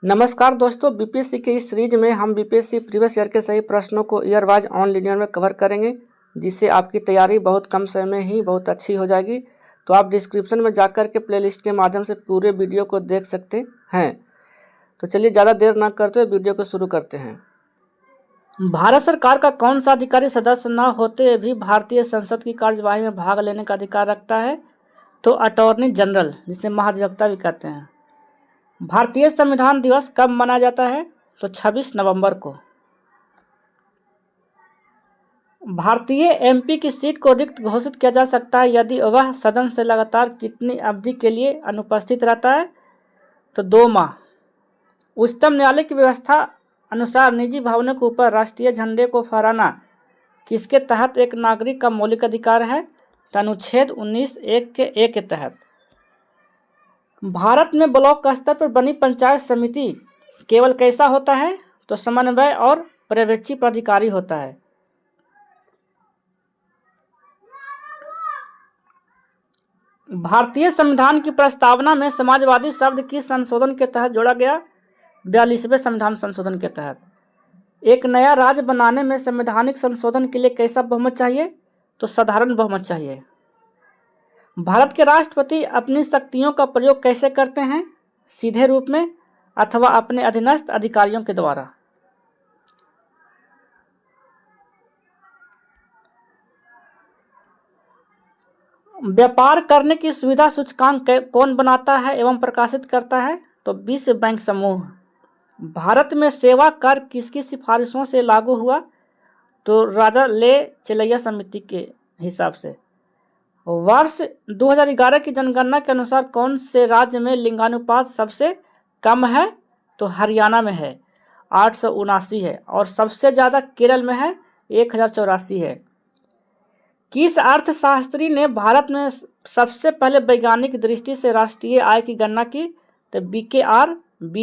नमस्कार दोस्तों, बीपीएससी के इस सीरीज में हम बीपीएससी प्रीवियस ईयर के सही प्रश्नों को ईयर वाइज ऑन लीनियर में कवर करेंगे, जिससे आपकी तैयारी बहुत कम समय में ही बहुत अच्छी हो जाएगी। तो आप डिस्क्रिप्शन में जाकर के प्लेलिस्ट के माध्यम से पूरे वीडियो को देख सकते हैं। तो चलिए ज़्यादा देर ना करते हुए वीडियो को शुरू करते हैं। भारत सरकार का कौन सा अधिकारी सदस्य न होते भी भारतीय संसद की कार्यवाही में भाग लेने का अधिकार रखता है? तो अटॉर्नी जनरल, जिसे महाधिवक्ता भी कहते हैं। भारतीय संविधान दिवस कब मनाया जाता है? तो 26 नवंबर को। भारतीय एमपी की सीट को रिक्त घोषित किया जा सकता है यदि वह सदन से लगातार कितनी अवधि के लिए अनुपस्थित रहता है? तो 2 माह। उच्चतम न्यायालय की व्यवस्था अनुसार निजी भवनों के ऊपर राष्ट्रीय झंडे को फहराना किसके तहत एक नागरिक का मौलिक अधिकार है? तो अनुच्छेद 19(1) के ए के तहत। भारत में ब्लॉक स्तर पर बनी पंचायत समिति केवल कैसा होता है? तो समन्वय और पर्यवेक्षी प्राधिकारी होता है। भारतीय संविधान की प्रस्तावना में समाजवादी शब्द किस संशोधन के तहत जोड़ा गया? 42वें संविधान संशोधन के तहत। एक नया राज्य बनाने में संवैधानिक संशोधन के लिए कैसा बहुमत चाहिए? तो साधारण बहुमत चाहिए। भारत के राष्ट्रपति अपनी शक्तियों का प्रयोग कैसे करते हैं? सीधे रूप में अथवा अपने अधीनस्थ अधिकारियों के द्वारा। व्यापार करने की सुविधा सूचकांक कौन बनाता है एवं प्रकाशित करता है? तो विश्व बैंक समूह। भारत में सेवा कर किसकी सिफारिशों से लागू हुआ? तो राजा ले चलैया समिति के हिसाब से। वर्ष 2011 की जनगणना के अनुसार कौन से राज्य में लिंगानुपात सबसे कम है? तो हरियाणा में है, 879 है, और सबसे ज़्यादा केरल में है, 1084 है। किस अर्थशास्त्री ने भारत में सबसे पहले वैज्ञानिक दृष्टि से राष्ट्रीय आय की गणना की? तो BKR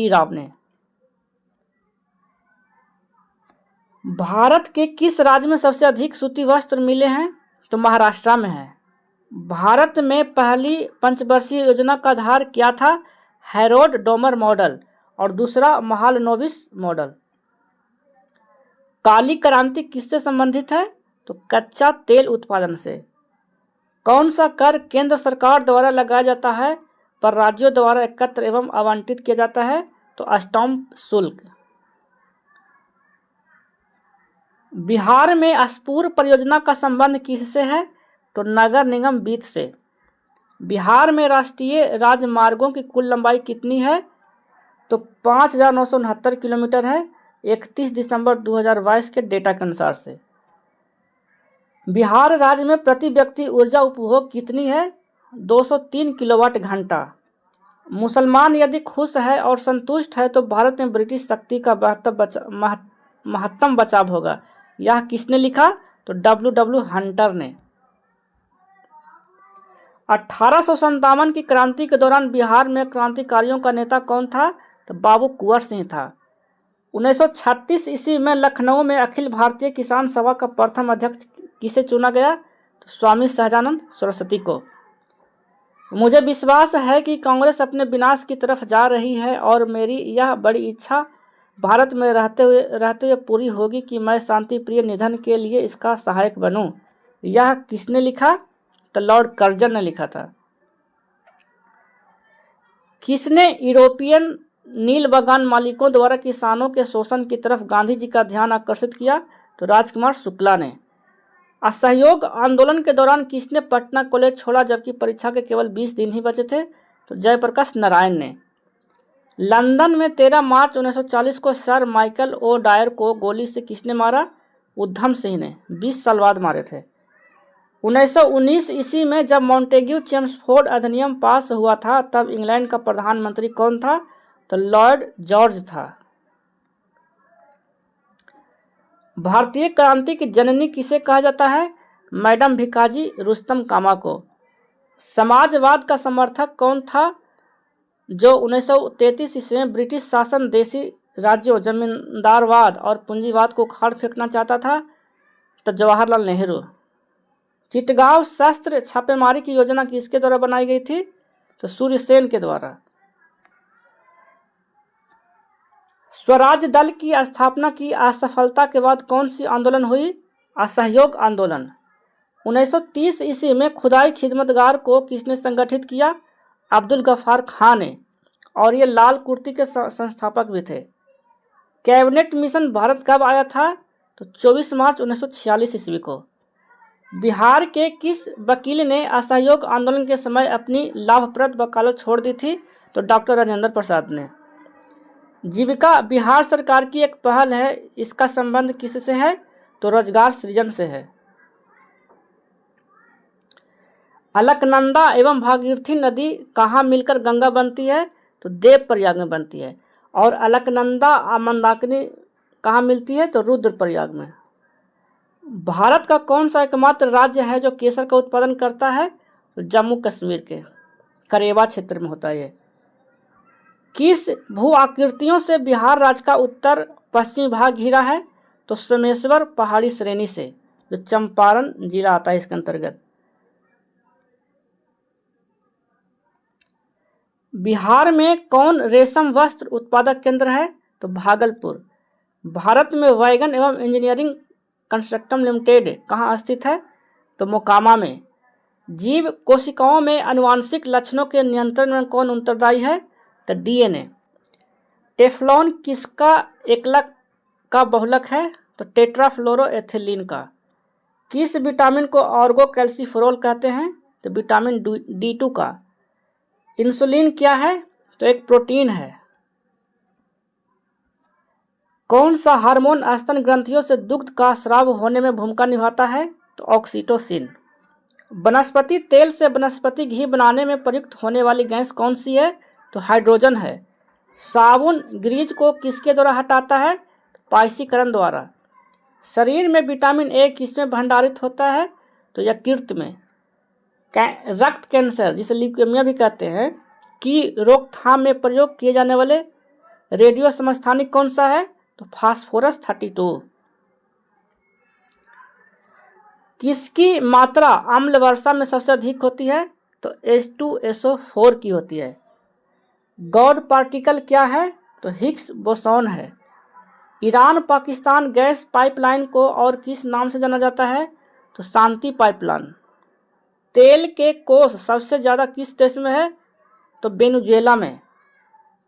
राव ने। भारत के किस राज्य में सबसे अधिक सूती वस्त्र मिले हैं? तो महाराष्ट्र में है। भारत में पहली पंचवर्षीय योजना का आधार क्या था? हैरोल्ड डोमर मॉडल, और दूसरा महालनोबिस मॉडल। काली क्रांति किससे संबंधित है? तो कच्चा तेल उत्पादन से। कौन सा कर केंद्र सरकार द्वारा लगाया जाता है पर राज्यों द्वारा एकत्र एवं आवंटित किया जाता है? तो स्टाम्प शुल्क। बिहार में स्फूर परियोजना का संबंध किससे है? तो नगर निगम वित्त से। बिहार में राष्ट्रीय राजमार्गों की कुल लंबाई कितनी है? तो 5969 किलोमीटर है, 31 दिसंबर 2022 के डेटा के अनुसार से। बिहार राज्य में प्रति व्यक्ति ऊर्जा उपभोग कितनी है? 203 किलोवाट घंटा। मुसलमान यदि खुश है और संतुष्ट है तो भारत में ब्रिटिश शक्ति का महत्तम बचाव होगा। यह किसने लिखा? तो W हंटर ने। 1857 की क्रांति के दौरान बिहार में क्रांतिकारियों का नेता कौन था? तो बाबू कुंवर सिंह था। 1936 ईस्वी में लखनऊ में अखिल भारतीय किसान सभा का प्रथम अध्यक्ष किसे चुना गया? तो स्वामी सहजानंद सरस्वती को। मुझे विश्वास है कि कांग्रेस अपने विनाश की तरफ जा रही है और मेरी यह बड़ी इच्छा भारत में रहते हुए पूरी होगी कि मैं शांति प्रिय निधन के लिए इसका सहायक बनूं। यह किसने लिखा? तो लॉर्ड कर्जन ने लिखा था। किसने यूरोपियन नील बागान मालिकों द्वारा किसानों के शोषण की तरफ गांधी जी का ध्यान आकर्षित किया? तो राजकुमार शुक्ला ने। असहयोग आंदोलन के दौरान किसने पटना कॉलेज छोड़ा जबकि परीक्षा के केवल 20 दिन ही बचे थे? तो जयप्रकाश नारायण ने। लंदन में 13 मार्च 1940 को सर माइकल ओ डायर को गोली से किसने मारा? उधम सिंह ने, 20 साल बाद मारे थे। 1919 ईस्वी में जब मॉन्टेग्यू चेम्सफोर्ड अधिनियम पास हुआ था तब इंग्लैंड का प्रधानमंत्री कौन था? तो लॉर्ड जॉर्ज था। भारतीय क्रांति की जननी किसे कहा जाता है? मैडम भिकाजी रुस्तम कामा को। समाजवाद का समर्थक कौन था जो 1933 ईस्वी में ब्रिटिश शासन देशी राज्यों, जमींदारवाद और पूंजीवाद को उखाड़ फेंकना चाहता था? तो जवाहरलाल नेहरू। चिटगांव शस्त्र छापेमारी की योजना किसके द्वारा बनाई गई थी? तो सूर्यसेन के द्वारा। स्वराज दल की स्थापना की असफलता के बाद कौन सी आंदोलन हुई? असहयोग आंदोलन। 1930 ईस्वी में खुदाई खिदमतगार को किसने संगठित किया? अब्दुल गफ्फार खान ने, और ये लाल कुर्ती के संस्थापक भी थे। कैबिनेट मिशन भारत कब आया था? तो 24 मार्च 1946 ईस्वी को। बिहार के किस वकील ने असहयोग आंदोलन के समय अपनी लाभप्रद वकालत छोड़ दी थी? तो डॉक्टर राजेंद्र प्रसाद ने। जीविका बिहार सरकार की एक पहल है, इसका संबंध किससे है? तो रोजगार सृजन से है। अलकनंदा एवं भागीरथी नदी कहाँ मिलकर गंगा बनती है? तो देवप्रयाग में बनती है। और अलकनंदा मंदाकिनी कहाँ मिलती है? तो रुद्रप्रयाग में। भारत का कौन सा एकमात्र राज्य है जो केसर का उत्पादन करता है? तो जम्मू कश्मीर के करेवा क्षेत्र में होता है ये। किस भू आकृतियों से बिहार राज्य का उत्तर पश्चिमी भाग घिरा है? तो सोमेश्वर पहाड़ी श्रेणी से, जो चंपारण जिला आता है इसके अंतर्गत। बिहार में कौन रेशम वस्त्र उत्पादक केंद्र है? तो भागलपुर। भारत में वैगन एवं इंजीनियरिंग कंस्ट्रक्शन लिमिटेड कहाँ स्थित है? तो मोकामा में। जीव कोशिकाओं में आनुवांशिक लक्षणों के नियंत्रण में कौन उत्तरदायी है? तो डीएनए। टेफ्लॉन किसका एकलक का बहुलक है? तो टेट्राफ्लोरोएथिलीन का। किस विटामिन को ऑर्गोकैल्सिफेरॉल कहते हैं? तो विटामिन D2 का। इंसुलिन क्या है? तो एक प्रोटीन है। कौन सा हार्मोन स्तन ग्रंथियों से दुग्ध का स्राव होने में भूमिका निभाता है? तो ऑक्सीटोसिन। वनस्पति तेल से वनस्पति घी बनाने में प्रयुक्त होने वाली गैस कौन सी है? तो हाइड्रोजन है। साबुन ग्रीज को किसके द्वारा हटाता है? पाइसीकरण द्वारा। शरीर में विटामिन ए किसमें भंडारित होता है? तो यकृत में। रक्त कैंसर, जिसे ल्यूकेमिया भी कहते हैं, की रोकथाम में प्रयोग किए जाने वाले रेडियो समस्थानिक कौन सा है? तो फास्फोरस 32। किसकी मात्रा अम्ल वर्षा में सबसे अधिक होती है? तो H2SO4 की होती है। गॉड पार्टिकल क्या है? तो हिग्स बोसॉन है। ईरान पाकिस्तान गैस पाइपलाइन को और किस नाम से जाना जाता है? तो शांति पाइपलाइन। तेल के कोष सबसे ज़्यादा किस देश में है? तो वेनेजुएला में।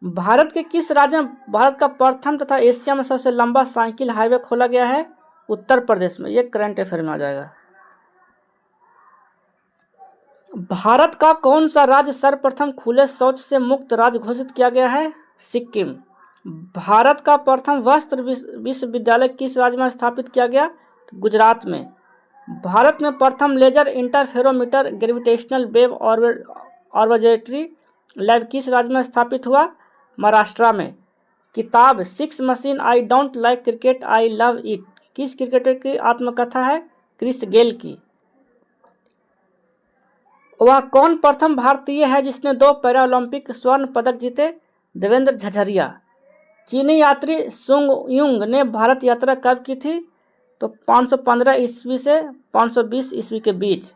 भारत के किस राज्य में भारत का प्रथम तथा एशिया में सबसे लंबा साइकिल हाईवे खोला गया है? उत्तर प्रदेश में। ये करंट अफेयर में आ जाएगा। भारत का कौन सा राज्य सर्वप्रथम खुले शौच से मुक्त राज्य घोषित किया गया है? सिक्किम। भारत का प्रथम वस्त्र विश्वविद्यालय किस राज्य में स्थापित किया गया? तो गुजरात में। भारत में प्रथम laser interferometer gravitational wave observatory lab किस राज्य में स्थापित हुआ? महाराष्ट्र में। किताब 6 machine I don't like cricket I love it किस क्रिकेटर की आत्मकथा है? क्रिस गेल की। वह कौन प्रथम भारतीय है जिसने 2 पैरालंपिक स्वर्ण पदक जीते? देवेंद्र झझरिया। चीनी यात्री सुंग युंग ने भारत यात्रा कब की थी? तो 515 ईस्वी से 520 ईस्वी के बीच।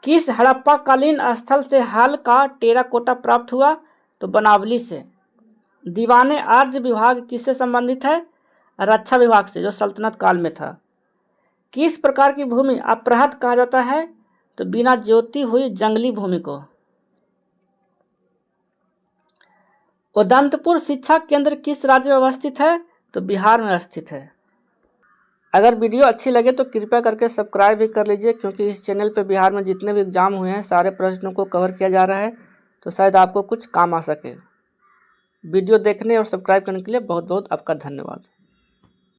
किस हड़प्पाकालीन स्थल से हाल का टेराकोटा प्राप्त हुआ? तो बनावली से। दीवाने आर्य विभाग किससे संबंधित है? रक्षा विभाग से, जो सल्तनत काल में था। किस प्रकार की भूमि अपृहत कहा जाता है? तो बिना जोती हुई जंगली भूमि को। उदंतपुर शिक्षा केंद्र किस राज्य में अवस्थित है? तो बिहार में स्थित है। अगर वीडियो अच्छी लगे तो कृपया करके सब्सक्राइब भी कर लीजिए, क्योंकि इस चैनल पे बिहार में जितने भी एग्जाम हुए हैं सारे प्रश्नों को कवर किया जा रहा है, तो शायद आपको कुछ काम आ सके। वीडियो देखने और सब्सक्राइब करने के लिए बहुत बहुत आपका धन्यवाद।